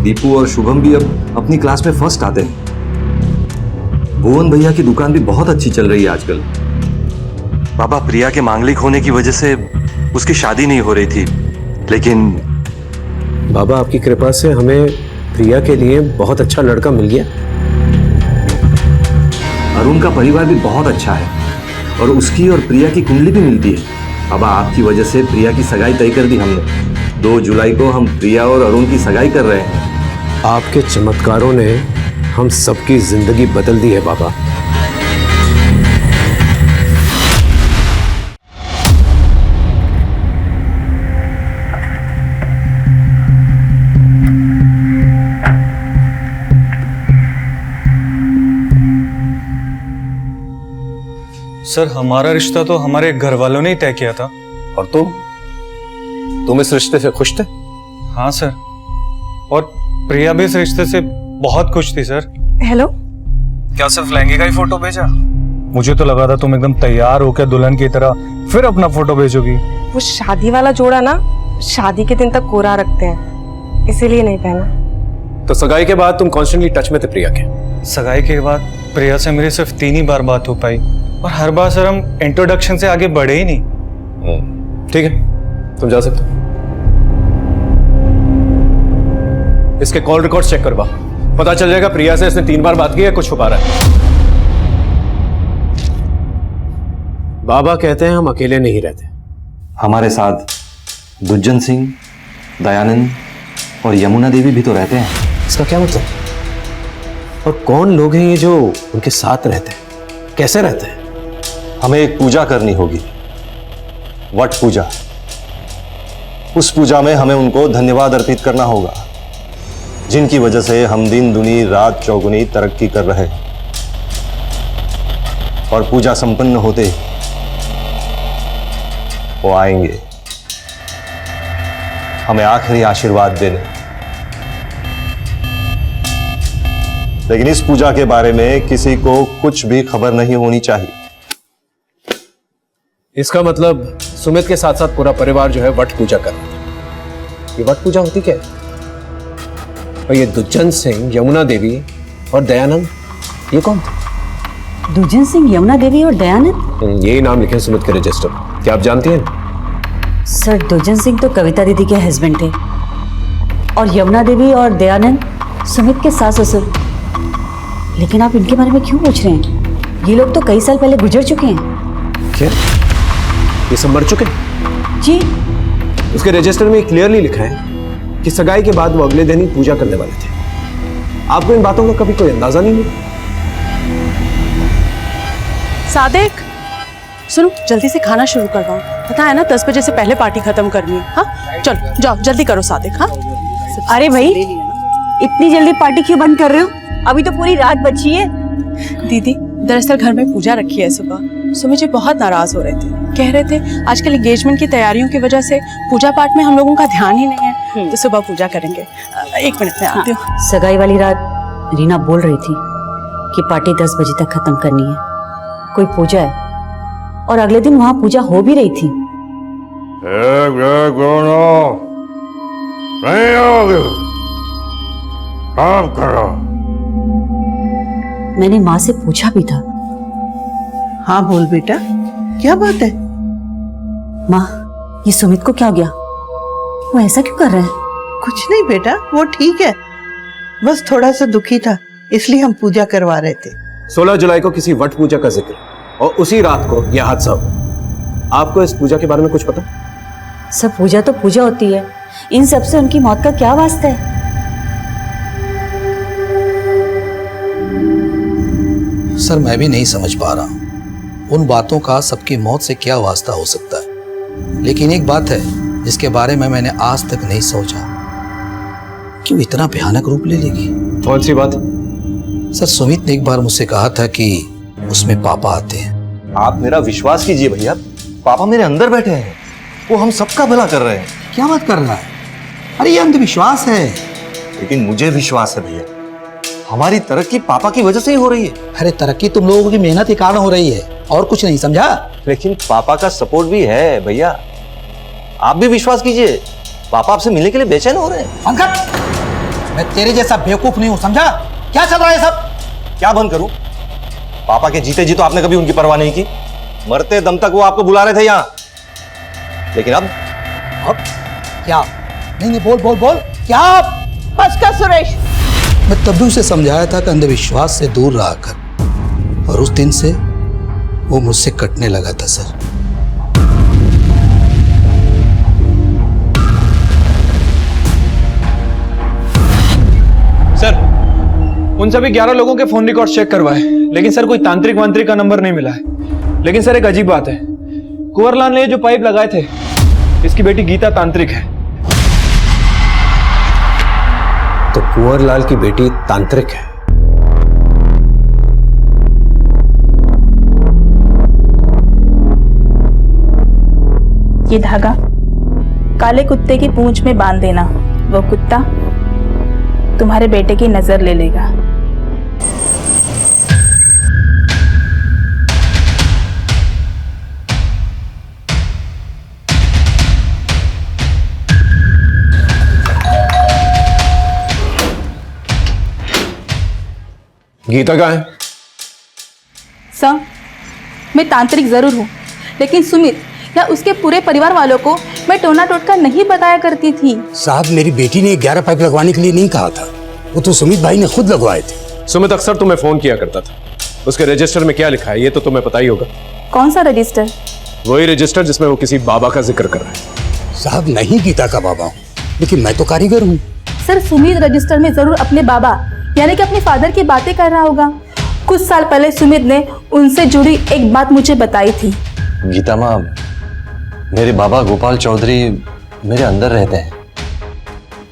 दीपू और शुभम भी अब अपनी क्लास में फर्स्ट आते हैं। भुवन भैया की दुकान भी बहुत अच्छी चल रही है आजकल। बाबा, प्रिया के मांगलिक होने की वजह से उसकी शादी नहीं हो रही थी, लेकिन बाबा आपकी कृपा से हमें प्रिया के लिए बहुत अच्छा लड़का मिल गया। अरुण का परिवार भी बहुत अच्छा है और उसकी और प्रिया की कुंडली भी मिलती है। बाबा, आपकी वजह से प्रिया की सगाई तय कर दी हमने। 2 जुलाई को हम प्रिया और अरुण की सगाई कर रहे हैं। आपके चमत्कारों ने हम सबकी जिंदगी बदल दी है बाबा। सर, हमारा रिश्ता तो हमारे घर वालों ने ही तय किया था। और तुम इस रिश्ते से खुश थे? हाँ सर, और प्रिया भी इस रिश्ते से बहुत खुश थी सर। हेलो, क्या सिर्फ लहंगे का ही फोटो भेजा? मुझे तो लगा था तुम एकदम तैयार होकर दुल्हन की तरह फिर अपना फोटो भेजोगी। वो शादी वाला जोड़ा ना शादी के दिन तक कोरा रखते हैं, इसीलिए नहीं पहना। तो सगाई के बाद तुम कॉन्स्टेंटली टच में थे प्रिया के? सगाई के बाद प्रिया से मेरी सिर्फ 3 ही बार बात हो पाई, और हर बार सर हम इंट्रोडक्शन से आगे बढ़े ही नहीं। ठीक है, तुम जा सकते हो। इसके कॉल रिकॉर्ड चेक करवा, पता चल जाएगा प्रिया से इसने 3 बार बात की है, कुछ छुपा रहा है। बाबा कहते हैं हम अकेले नहीं रहते। हमारे साथ दुज्जन सिंह, दयानंद और यमुना देवी भी तो रहते हैं। इसका क्या मतलब? और कौन लोग हैं ये जो उनके साथ रहते हैं? कैसे रहते हैं? हमें एक पूजा करनी होगी, वट पूजा। उस पूजा में हमें उनको धन्यवाद अर्पित करना होगा, जिनकी वजह से हम दिन दुनी रात चौगुनी तरक्की कर रहे हैं। और पूजा संपन्न होते ही वो आएंगे हमें आखिरी आशीर्वाद देने। लेकिन इस पूजा के बारे में किसी को कुछ भी खबर नहीं होनी चाहिए। इसका मतलब सुमित के साथ साथ पूरा परिवार जो है वट पूजा कर रहा है। ये वट पूजा होती क्या है? और ये दुज्जन सिंह, यमुना देवी और दयानंद, ये कौन थे? दुज्जन सिंह, यमुना देवी और दयानंद? यही नाम लिखे सुमित के रजिस्टर। क्या आप जानती हैं? सर, दुज्जन सिंह तो कविता दीदी के हस्बैंड थे, और यमुना देवी और दयानंद सुमित के सास ससुर। लेकिन आप इनके बारे में क्यों पूछ रहे हैं? ये लोग तो कई साल पहले गुजर चुके हैं। क्या ये सब मर चुके? जी। उसके रजिस्टर में क्लियरली लिखा है कि सगाई के बाद वो अगले दिन ही पूजा करने वाले थे। आपको इन बातों का कभी कोई अंदाजा नहीं हुआ? सादिक, सुनो, जल्दी से खाना शुरू करवाओ। पता है ना 10 बजे से पहले पार्टी खत्म करनी है। हाँ चलो जाओ, जल्दी करो सादिक। हाँ अरे भाई, इतनी जल्दी पार्टी क्यों बंद कर रहे हो? अभी तो पूरी रात बची है। दीदी, दरअसल घर में पूजा रखी है सुबह, सुमित जी बहुत नाराज हो रहे थे। कह रहे थे आजकल एंगेजमेंट की तैयारियों की वजह से पूजा पाठ में हम लोगों का ध्यान ही नहीं है, तो सुबह पूजा करेंगे। 1 मिनट में आती हूँ। सगाई वाली रात रीना बोल रही थी कि पार्टी 10 बजे तक खत्म करनी है। कोई पूजा है और अगले दिन वहां पूजा हो भी रही थी। काम करो। मैंने माँ से पूछा भी था। हाँ बोल बेटा, क्या बात है? माँ, ये सुमित को क्या हो गया? वो ऐसा क्यों कर रहा है? कुछ नहीं बेटा, वो ठीक है, बस थोड़ा सा दुखी था, इसलिए हम पूजा करवा रहे थे। 16 जुलाई को किसी वट पूजा का जिक्र और उसी रात को यह हादसा हुआ। आपको इस पूजा के बारे में कुछ पता? सब पूजा तो पूजा होती है, इन सब से उनकी मौत का क्या वास्ता है? सर, मैं भी नहीं समझ पा रहा हूं उन बातों का सबकी मौत से क्या वास्ता हो सकता है। लेकिन एक बात है जिसके बारे में मैंने आज तक नहीं सोचा, क्यों इतना भयानक रूप ले लेगी। कौन सी बात? सर, सुमित ने एक बार मुझसे कहा था कि उसमें पापा आते हैं। आप मेरा विश्वास कीजिए भैया, पापा मेरे अंदर बैठे हैं, वो हम सबका भला कर रहे हैं। क्या बात कर रहा है? अरे ये अंधविश्वास है। लेकिन मुझे विश्वास है भैया, हमारी तरक्की पापा की वजह से ही हो रही है। अरे तरक्की तुम लोगों की मेहनत के कारण हो रही है, और कुछ नहीं, समझा? लेकिन पापा का सपोर्ट भी है भैया, आप भी विश्वास कीजिए, पापा आपसे मिलने के लिए बेचैन हो रहे हैं। मैं तेरे जैसा बेवकूफ नहीं हूं, समझा? क्या चल रहा है सब? क्या बंद करूं? पापा के जीते जी तो आपने कभी उनकी परवाह नहीं की। मरते दम तक वो आपको बुला रहे थे यहाँ, लेकिन अब क्या? नहीं बोल बोल बोल, क्या? बस कर सुरेश। मैं तब भी उसे समझाया था कि अंधविश्वास से दूर रहा कर, और उस दिन से वो मुझसे कटने लगा था सर। सर, उन सभी 11 लोगों के फोन रिकॉर्ड चेक करवाए, लेकिन सर कोई तांत्रिक वांत्रिक का नंबर नहीं मिला है। लेकिन सर एक अजीब बात है, कुंवरलाल ने जो पाइप लगाए थे, इसकी बेटी गीता तांत्रिक है। तो कुंवरलाल की बेटी तांत्रिक है? ये धागा काले कुत्ते की पूंछ में बांध देना, वो कुत्ता तुम्हारे बेटे की नजर ले लेगा। गीता कहाँ है? सर, मैं तांत्रिक जरूर हूँ, लेकिन सुमित या उसके पूरे परिवार वालों को मैं टोना टोटका नहीं बताया करती थी। साहब, मेरी बेटी ने 11 पाइप लगवाने के लिए नहीं कहा था, वो तो सुमित भाई ने खुद लगवाए थे। सुमित अक्सर तुम्हें फोन किया करता था, उसके रजिस्टर में क्या लिखा है ये तो तुम्हें पता ही होगा। कौन सा रजिस्टर? वही रजिस्टर जिसमें वो किसी बाबा का जिक्र कर रहा है। साहब, नहीं गीता का बाबा हूँ, लेकिन मैं तो कारीगर हूँ। सर, सुमित रजिस्टर में जरूर अपने बाबा यानी कि अपने फादर की बातें कर रहा होगा। कुछ साल पहले सुमित ने उनसे जुड़ी एक बात मुझे बताई थी। गीता माँ, मेरे बाबा गोपाल चौधरी मेरे अंदर रहते हैं,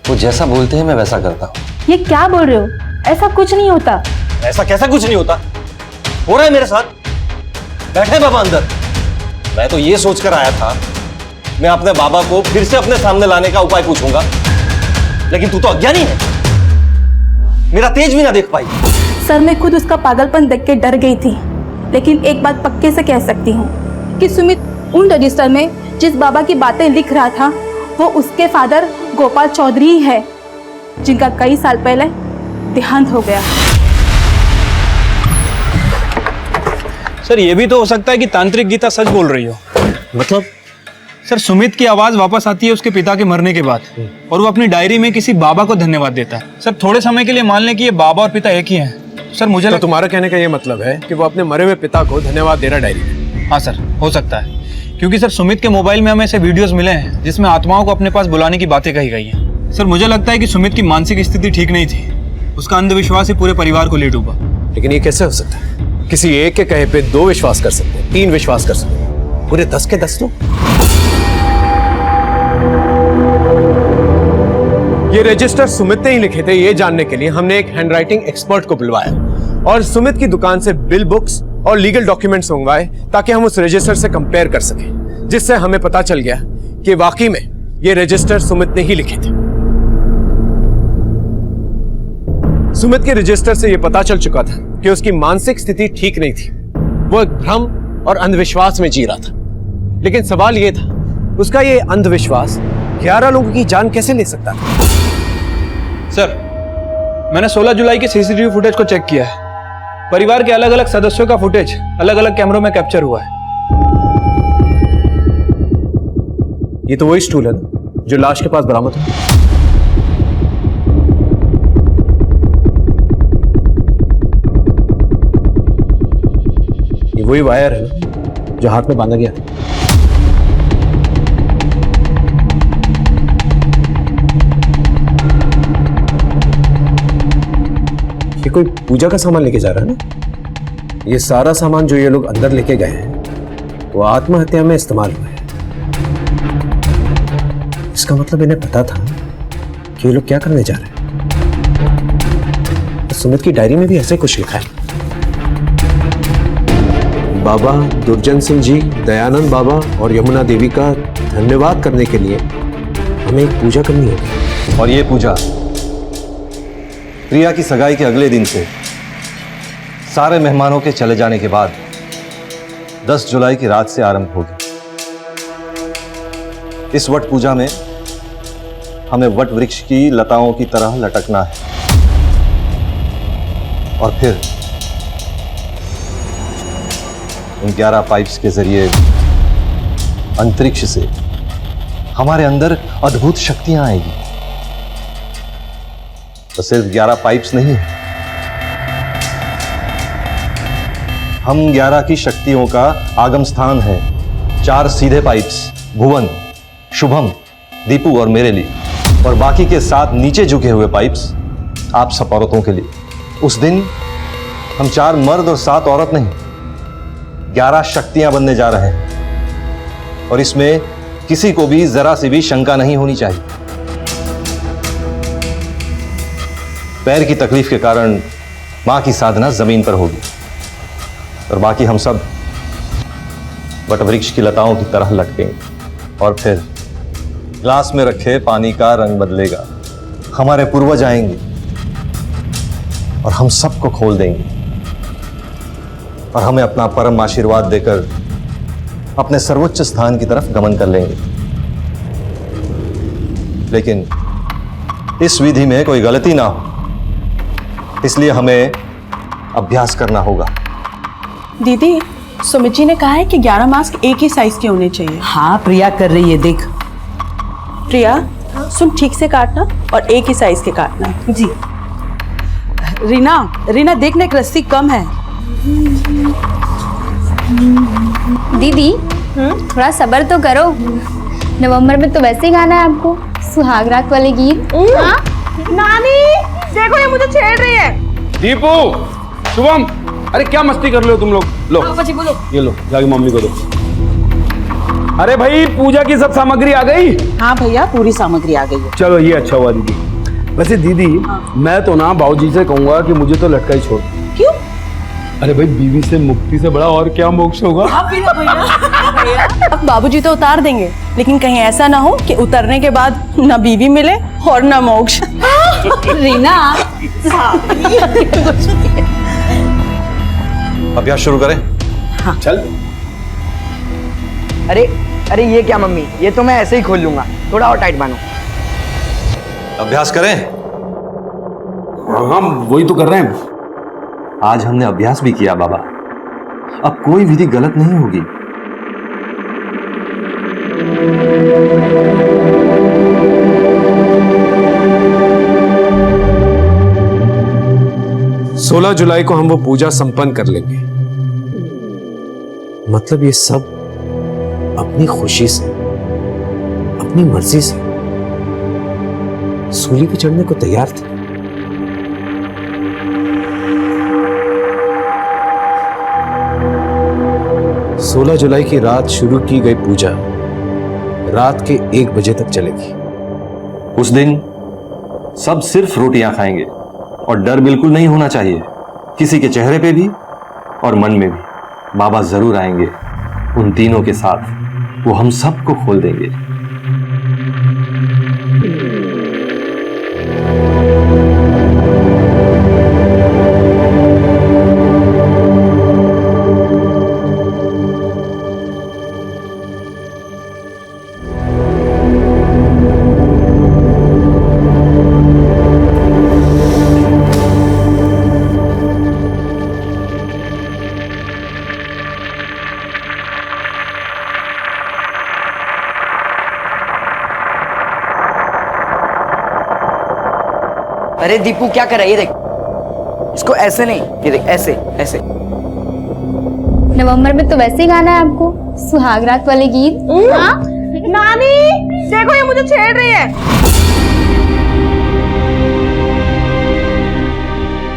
वो जैसा बोलते हैं मैं वैसा करता हूँ। ये क्या बोल रहे हो? ऐसा कुछ नहीं होता। ऐसा कैसा कुछ नहीं होता? हो रहा है मेरे साथ। बैठे बाबा अंदर। मैं तो ये सोचकर आया था मैं अपने बाबा को फिर से अपने सामने लाने का उपाय पूछूंगा, लेकिन तू तो अज्ञानी है, मेरा तेज भी ना देख पाई। सर, मैं खुद उसका पागलपन देख के डर गई थी, लेकिन एक बात पक्के से कह सकती हूँ कि सुमित उन रजिस्टर में जिस बाबा की बातें लिख रहा था वो उसके फादर गोपाल चौधरी ही है, जिनका कई साल पहले देहांत हो गया। सर, ये भी तो हो सकता है कि तांत्रिक गीता सच बोल रही हो। मतलब? सर, सुमित की आवाज वापस आती है उसके पिता के मरने के बाद, और वो अपनी डायरी में किसी बाबा को धन्यवाद देता है। सर, थोड़े समय के लिए मान लें कि ये बाबा और पिता एक ही हैं। सर, मुझे तुम्हारा कहने का ये मतलब है कि वो अपने मरे हुए पिता को धन्यवाद दे रहा डायरी में? हाँ सर, हो सकता है, क्योंकि सर सुमित के मोबाइल में हमें ऐसे वीडियोस मिले हैं जिसमें आत्माओं को अपने पास बुलाने की बातें कही गई हैं। सर, मुझे लगता है कि सुमित की मानसिक स्थिति ठीक नहीं थी, उसका अंधविश्वास ही पूरे परिवार को ले डूबा। लेकिन ये कैसे हो सकता है? किसी एक के कहे पे 2 विश्वास कर सकते हैं, 3 विश्वास कर सकते हैं, पूरे 10 के 10 लोग। ये रजिस्टर सुमित ने ही लिखे थे, ये जानने के लिए हमने एक हैंडराइटिंग एक्सपर्ट को बुलवाया और सुमित की दुकान से बिल बुक्स और लीगल डॉक्यूमेंट्स मंगवाए ताकि हम उस रजिस्टर से कंपेयर कर सकें, जिससे हमें पता चल गया कि वाकई में ये रजिस्टर सुमित ने ही लिखे थे। सुमित के रजिस्टर से यह पता चल चुका था कि उसकी मानसिक स्थिति ठीक नहीं थी, वो एक भ्रम और अंधविश्वास में जी रहा था। लेकिन सवाल यह था, उसका ये अंधविश्वास 11 लोगों की जान कैसे ले सकता था? सर, मैंने 16 जुलाई के सीसीटीवी फुटेज को चेक किया है। परिवार के अलग अलग सदस्यों का फुटेज अलग अलग कैमरों में कैप्चर हुआ है। ये तो वही स्टूल है ना जो लाश के पास बरामद हुआ। ये वही वायर है ना जो हाथ में बांधा गया था। ये कोई पूजा का सामान लेके जा रहा है ना। ये सारा सामान जो ये लोग अंदर लेके गए हैं वो आत्महत्या में इस्तेमाल हुआ है। इसका मतलब इन्हें पता था कि ये लोग क्या करने जा रहे हैं। तो सुमित की डायरी में भी ऐसे कुछ लिखा है। बाबा दुर्जन सिंह जी, दयानंद बाबा और यमुना देवी का धन्यवाद करने के लिए हमें एक पूजा करनी होगी। और ये पूजा प्रिया की सगाई के अगले दिन से सारे मेहमानों के चले जाने के बाद 10 जुलाई की रात से आरंभ होगी। इस वट पूजा में हमें वट वृक्ष की लताओं की तरह लटकना है और फिर उन 11 पाइप्स के जरिए अंतरिक्ष से हमारे अंदर अद्भुत शक्तियां आएगी। तो सिर्फ 11 पाइप्स नहीं, हम 11 की शक्तियों का आगम स्थान है। 4 सीधे पाइप्स, भुवन, शुभम, दीपू और मेरे लिए, और बाकी के 7 नीचे झुके हुए पाइप्स आप सब औरतों के लिए। उस दिन हम 4 मर्द और 7 औरत नहीं, 11 शक्तियां बनने जा रहे हैं, और इसमें किसी को भी जरा सी भी शंका नहीं होनी चाहिए। पैर की तकलीफ के कारण मां की साधना जमीन पर होगी, और बाकी हम सब वटवृक्ष की लताओं की तरह लटकेंगे, और फिर ग्लास में रखे पानी का रंग बदलेगा। हमारे पूर्वज आएंगे और हम सबको खोल देंगे, और हमें अपना परम आशीर्वाद देकर अपने सर्वोच्च स्थान की तरफ गमन कर लेंगे। लेकिन इस विधि में कोई गलती ना हो, इसलिए हमें अभ्यास करना होगा। दीदी, सुमित जी ने कहा है कि 11 मास्क एक ही साइज के होने चाहिए। हाँ, प्रिया कर रही है, देख। प्रिया, सुन, ठीक से काटना और एक ही साइज के काटना है। जी। रीना देखने एक रस्सी कम है। दीदी, थोड़ा सब्र तो करो। नवंबर में तो वैसे ही गाना है आपको, सुहाग रात वाले गीत। नानी, देखो ये मुझे छेड़ रही है। दीपू, शुभम, अरे क्या मस्ती कर रहे हो तुम लोग? लो बोलो। ये लो, जाके मम्मी को दो। अरे भाई, पूजा की सब सामग्री आ गई? हाँ भैया, पूरी सामग्री आ गई है। चलो, ये अच्छा हुआ दीदी। वैसे दीदी, मैं तो ना बाबूजी से कहूंगा कि मुझे तो लटका ही छोड़। क्यों? अरे भाई, बीवी से मुक्ति से बड़ा और क्या मोक्ष होगा? बाबूजी तो उतार देंगे, लेकिन कहीं ऐसा ना हो कि उतरने के बाद ना बीवी मिले और ना मोक्ष। रीना, अभ्यास शुरू करें। हाँ। चल। अरे ये क्या मम्मी, ये तो मैं ऐसे ही खोल लूंगा, थोड़ा और टाइट बांधो। अभ्यास करें। हाँ, वही तो कर रहे हैं। आज हमने अभ्यास भी किया बाबा, अब कोई विधि गलत नहीं होगी। सोलह जुलाई को हम वो पूजा संपन्न कर लेंगे। मतलब ये सब अपनी खुशी से, अपनी मर्जी से सूली पे चढ़ने को तैयार थे। 16 जुलाई की रात शुरू की गई पूजा रात के 1 बजे तक चलेगी। उस दिन सब सिर्फ रोटियां खाएंगे, और डर बिल्कुल नहीं होना चाहिए, किसी के चेहरे पे भी और मन में भी। बाबा जरूर आएंगे, उन तीनों के साथ वो हम सबको खोल देंगे। अरे दीपू, क्या कर रहा है? ये देख, इसको ऐसे नहीं, ये देख, ऐसे ऐसे। नवंबर में तो वैसे ही गाना है आपको, सुहाग रात वाले गीत। नानी, देखो ये मुझे छेड़ रही है।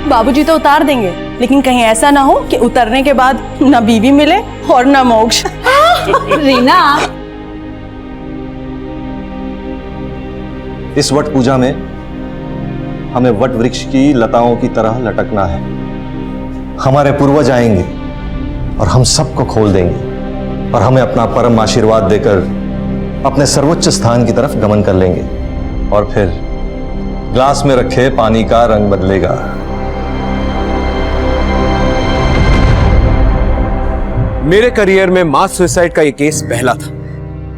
बाबूजी तो उतार देंगे, लेकिन कहीं ऐसा ना हो कि उतरने के बाद ना बीवी मिले और ना मोक्ष। रीना, इस वट पूजा में हमें वट वृक्ष की लताओं की तरह लटकना है। हमारे पूर्वज आएंगे और हम सबको खोल देंगे, और हमें अपना परम आशीर्वाद देकर अपने सर्वोच्च स्थान की तरफ गमन कर लेंगे, और फिर ग्लास में रखे पानी का रंग बदलेगा। मेरे करियर में मास सुसाइड का यह केस पहला था,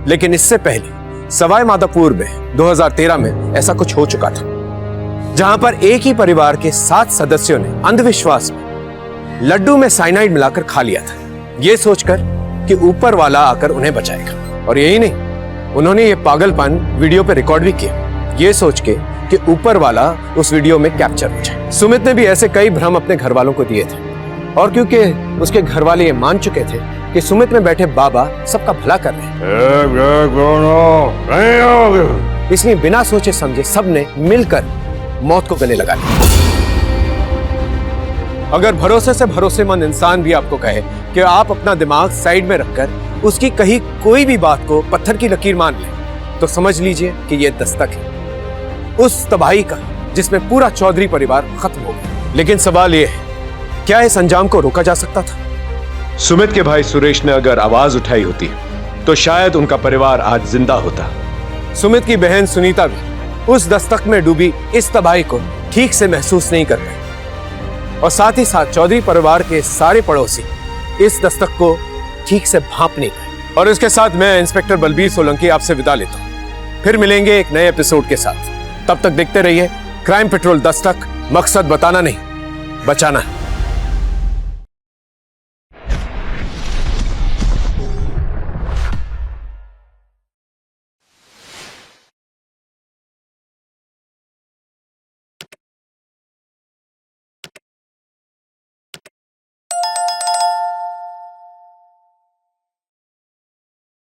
लेकिन इससे पहले सवाई माधोपुर में 2013 में ऐसा कुछ हो चुका था, जहां पर एक ही परिवार के 7 सदस्यों ने अंधविश्वास में लड्डू में साइनाइड मिलाकर खा लिया था। ये सोचकर कि ऊपर वाला आकर उन्हें बचाएगा। और यही नहीं, उन्होंने ये पागलपन वीडियो पे रिकॉर्ड भी किया, ये सोच के कि ऊपर वाला उस वीडियो में कैप्चर हो जाए। सुमित ने भी ऐसे कई भ्रम अपने घर वालों को दिए थे, और क्योंकि उसके घर वाले ये मान चुके थे कि सुमित में बैठे बाबा सबका भला कर रहे हैं, इसलिए बिना सोचे समझे सबने मिलकर मौत को गले लगा लिया। अगर भरोसे से भरोसेमंद इंसान भी आपको कहे कि आप अपना दिमाग साइड में रखकर उसकी कही कोई भी बात को पत्थर की लकीर मान लें, तो समझ लीजिए कि यह दस्तक है उस तबाही का जिसमें पूरा चौधरी परिवार खत्म हो गया। लेकिन सवाल यह है, क्या इस अंजाम को रोका जा सकता था? सुमित के भाई सुरेश ने अगर आवाज उठाई होती तो शायद उनका परिवार आज जिंदा होता। सुमित की बहन सुनीता भी उस दस्तक में डूबी इस तबाही को ठीक से महसूस नहीं कर पाई, और साथ ही साथ चौधरी परिवार के सारे पड़ोसी इस दस्तक को ठीक से भांप नहीं पाए। और इसके साथ मैं इंस्पेक्टर बलबीर सोलंकी आपसे विदा लेता हूं। फिर मिलेंगे एक नए एपिसोड के साथ। तब तक देखते रहिए क्राइम पेट्रोल दस्तक। मकसद बताना नहीं, बचाना है।